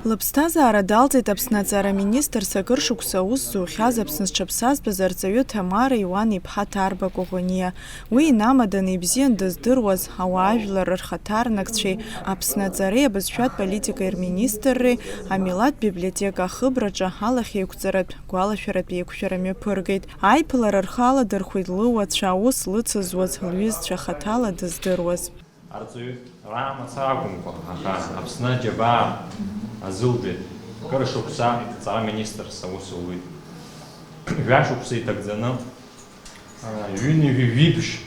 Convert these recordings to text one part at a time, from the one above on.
Лыԥсҭазаара далҵит Аԥсны аҵараминистр Сакыр шықәса аус зухьаз Аԥсны зҽаԥсазтәыз арҵаҩы Ҭамара Иуан-иԥҳа Ҭарба Коӷониа. Уи инамаданы ибзиан дыздыруаз ауаажәлар рхаҭарнакцәеи Аԥсны аҵареи абызшәатә политикеи рминистрреи амилаҭтә библиотека ахыбраҿы алахьеиқәҵаратә гәалашәаратә еиқәшәара мҩаԥыргеит. Аиԥылара рхы аладырхәит лыуацәа аус лыцызуаз лҩызцәа хаҭала дыздыруаз. Арҵаҩы раамаца акәымкәа, аха Аԥсны џьабаа азылбеит. Кыр шықәса аҵараминистрс аус луит. Жәашықәса иҭагӡаны ҩынҩажәи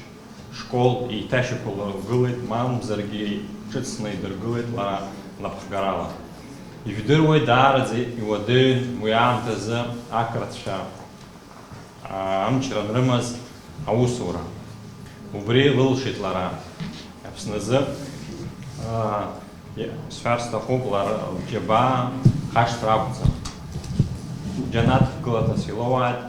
школ еиҭашьақәыргылеит, мамзаргьы ҿыцны идыргылеит лара лаԥхгарала. Ижәдыруеит даараӡа иуадаҩын уи аамҭазы ақырҭцәа амчра анрымаз аусура. Убри лылшеит лара. Аԥсназы сҳәар сҭахуп лара лџьабаа хашҭра акәӡам. Џьанаҭ гылаҭас илоуааит.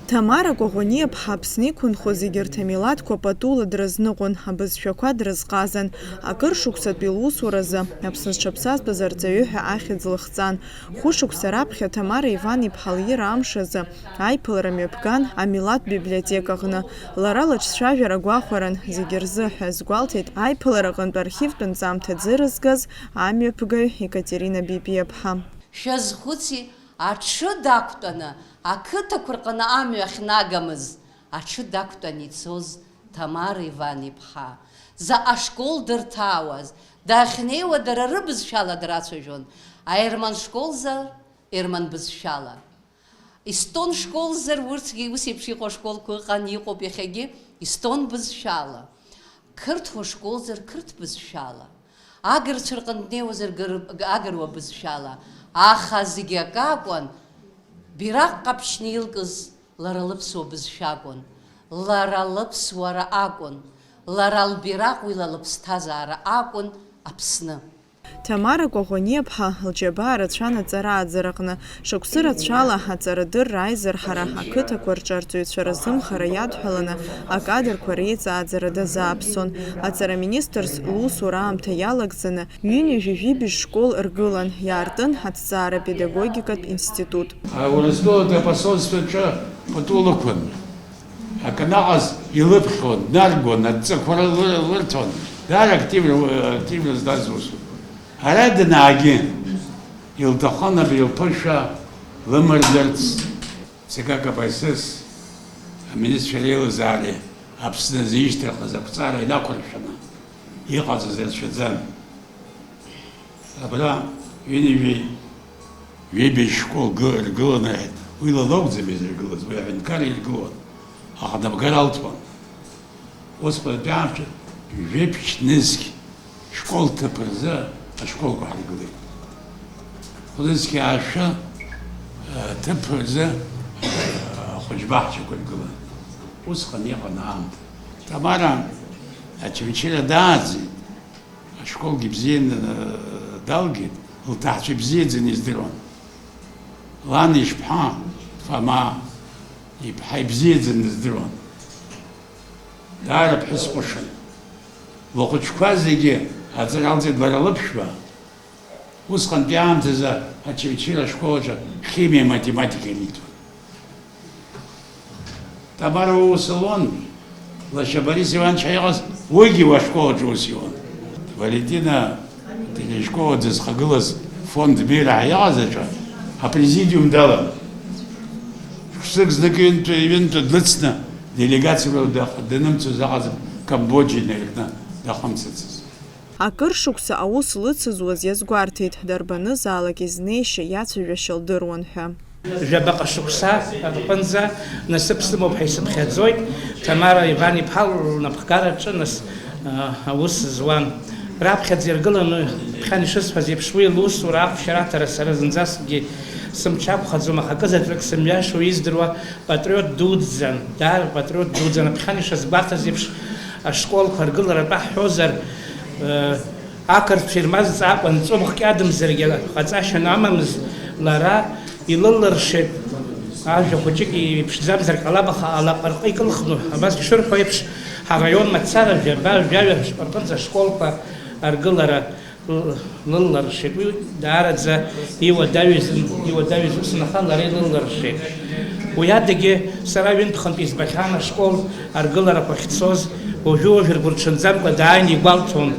Ҭамара Коӷониа-ԥҳа Аԥсны иқәынхоз егьырҭ амилаҭқәа патула дразныҟәон, абызшәақәа дрызҟазан. Акыр шықәсатәи лусуразы Аԥсны зҽаԥсазтәыз арҵаҩы ҳәа ахьӡ лыхҵан. Хәышықәса раԥхьа Ҭамара Иван-иԥҳа лира амшазы аиԥылара мҩаԥган амилаҭтә библиотекаҟны. Лара лыҿцәажәара гәахәаран зегьы рзы ҳәа згәалҭеит аиԥылараҟынтә архивтә нҵамҭа ӡырызгаз амҩаԥгаҩ Екатерина Бибиа-ԥҳа. Шәазхәыци, аҽы дақәтәаны ақыҭақәа рҟны амҩа ахьнагамыз, аҽы дақәтәаны ицоз Ҭамара Иван-иԥҳа. Заҟа ашкол дырҭаауаз, дахьнеиуа дара рыбызшәала драцәажәон. Аерман школзар, ерман бызшәала. Естон школзар, урҭгьы ус еиԥш иҟоу ашколқәа ыҟан, иҟоуп иахьагьы естон бызшәала. Қырҭуа школзар, қырҭ бызшәала. Агырцәа рҟны днеиуазар, агыруа бызшәала. Аха зегьы акакәын, бираҟ ҟаԥшьны илкыз лара лыԥсуа бызшәа акәын, лара лыԥсуара акәын, лара лбираҟ уи ла лыԥсҭазаара акәын Аԥсны. Ҭамара Коӷониа-ԥҳа лџьабаа рацәан аҵара-ааӡараҟны. Шықәсы рацәала аҵарадырра аизар ҳара ақыҭақәа рҿы арҵаҩцәа разымхара иадҳәаланы акадрқәа реиҵааӡара дазааԥсон. Аҵараминистрс лусура аамҭа иалагӡаны ҩынҩажәи школ ргылан, иаартын аҭҵаара педагогикатә институт. Уразгылатәи апосольстваҿы патулықәын. Аканаҟаз илыԥхьон, днаргон, аҵакқәа лырҭон. Даара активно здаз усура. Ара данаагьы илҭахын абри лԥышәа лымырдарц ЦК КПСС аминистрцәа реилазаареи Аԥсны зишьҭахьаз ақәҵара инақәыршәаны иҟаҵаз рацәаӡан. Абра ҩынҩажәи школ ргыланы уи ла лакәӡам изыргылаз, уи аҳәынҭқар иргылон, аха набгар алҭон. Усҟатәи аамҭа жәеиԥшь-нызқь школ ҭыԥ рзы ашколқәа ҳаргылеит. Хәлызқьи аашәы ҭыԥ рзы ахәыҷбаҳчақәа ргылан. Усҟан иҟан аамҭа. Ҭамара ачымчира дааӡит, ашколгьы бзианы далгеит, лҭаацәа ибзиаӡаны издыруан. Лан ишԥҳа Фама иԥҳа ибзиаӡаны издыруан. Даара ԥҳәыс ҟәышын. Лхәыҷқәа зегьы аҵаралҵеит лара лыԥшәма. Усҟантәи аамҭазы ачымчира ашкол аҿы химиа, математика илиҭон. Ҭамара ус луан, лашьа Борис Иванович иҟаз уигьы уи ашкол аҿы ус иуан. Валентина телешкол дызхагылаз фонд Бираҳ иҟаз аҿы апрезидиум далан. Шықәсык знык ҩынтәа длыцны делегациала данымцоз аҟаз Камбоџьа инаркны дахымцыцыз. Акыр шықәса аус лыцызуаз иазгәарҭеит, дарбанызаалак изнеишьа иацәажәашьа лдыруан ҳәа. Жәабаҟа шықәса рҟынӡа насыԥ сымоуп ҳәа исыԥхьаӡоит. Ҭамара Иван-иԥҳа лнапхгараҿы нас аус зуан. Раԥхьаӡа иргыланы ԥхьан ишысҳәаз еиԥш уи лусура ақәшьараҭара сара зынӡаскгьы сымч ақәхаӡом, аха акызаҵәык сымҩашьо издыруа патриот дуӡӡан, даара патриот дуӡӡан. Ԥхьан ишазгәарҭаз еиԥш ашколқәа ргыларатәы ҳҳәозар, ақырҭцәа ирмазҵаакәа нҵәымӷк иадамзаргьы ҟаҵашьа амамыз, лара илылыршеит. Ажәа хәыҷык иԥшӡамзар ҟалап, аха алаҟа рҟы икылхны, абас ишырҳәо еиԥш ҳараион мацара жәаҩа рҟынӡа ашколқәа аргылара лылларшеит. Уи даараӡа иуадаҩыз уснаха лара илылларшеит. Уи адагьы сара ҩынтәхантәи избахьан ашкол аргыларақәа ахьцоз уажәы-уажәы ргәырҽанӡамкәа дааины игәалҭон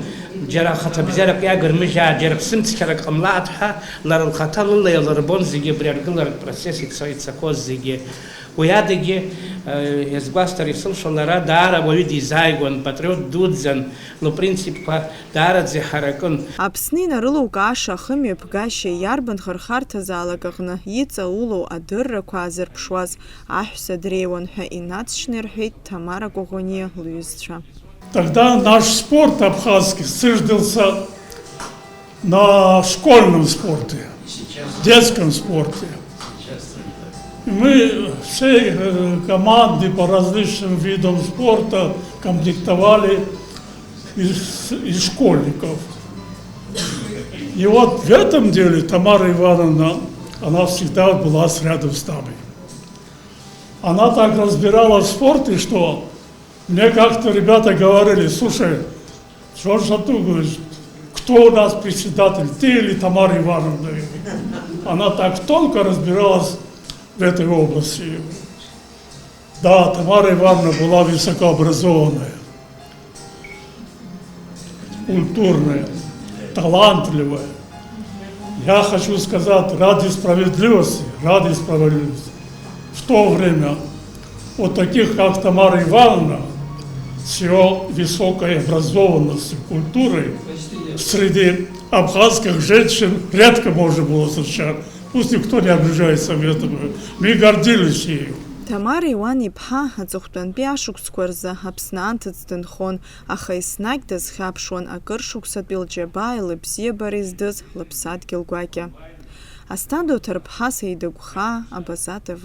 џьара ахаҭабзиарак иагырмыжьаа, џьара ԥсымцқьарак ҟамлааит ҳәа лара лхаҭа лыла иалырбон зегьы абри аргыларатә процесс ицақәоз зегьы. Уи адагьы иазгәасҭар исылшо лара даара уаҩы дизааигәан, патриот дуӡӡан, лпринципқәа даараӡа иҳаракын. Аԥсны инарылукааша ахымҩаԥгашьа иарбан хырхарҭазаалак аҟны иҵаулоу адыррақәа аазырԥшуаз аҳәса дреиуан ҳәа инацшьны ирҳәеит Тамара Коӷониа лҩызцәа. Тогда наш спорт абхазский зиждился на школьном спорте, детском спорте. Мы всей команды по различным видам спорта комплектовали из школьников. И вот в этом деле Тамара Ивановна, она всегда была рядом с нами. Она так разбирала в спорте, что мне как-то ребята говорили: слушай, что же ты говоришь, кто у нас председатель, ты или Тамара Ивановна? Она так тонко разбиралась в этой области. Да, Тамара Ивановна была высокообразованная, культурная, талантливая. Я хочу сказать, ради справедливости, в то время вот таких, как Тамара Ивановна, с ее высокой образованностью, культурой, среди абхазских женщин редко можно было встречать. Пусть никто не обижается в этом. Мы гордились ею. Тамара Иуан-иԥҳа аҵыхәтәантәи ашықәсқәа рзы Аԥсны анҭыҵ дынхон, аха еснагь дазхьаԥшуан акыр шықәсатәи лџьабааи лыбзиабареи здыз лыԥсадгьыл гәакьа. Асҭанда Оҭарԥҳа, Саида Гәхаа, Абаза ТВ.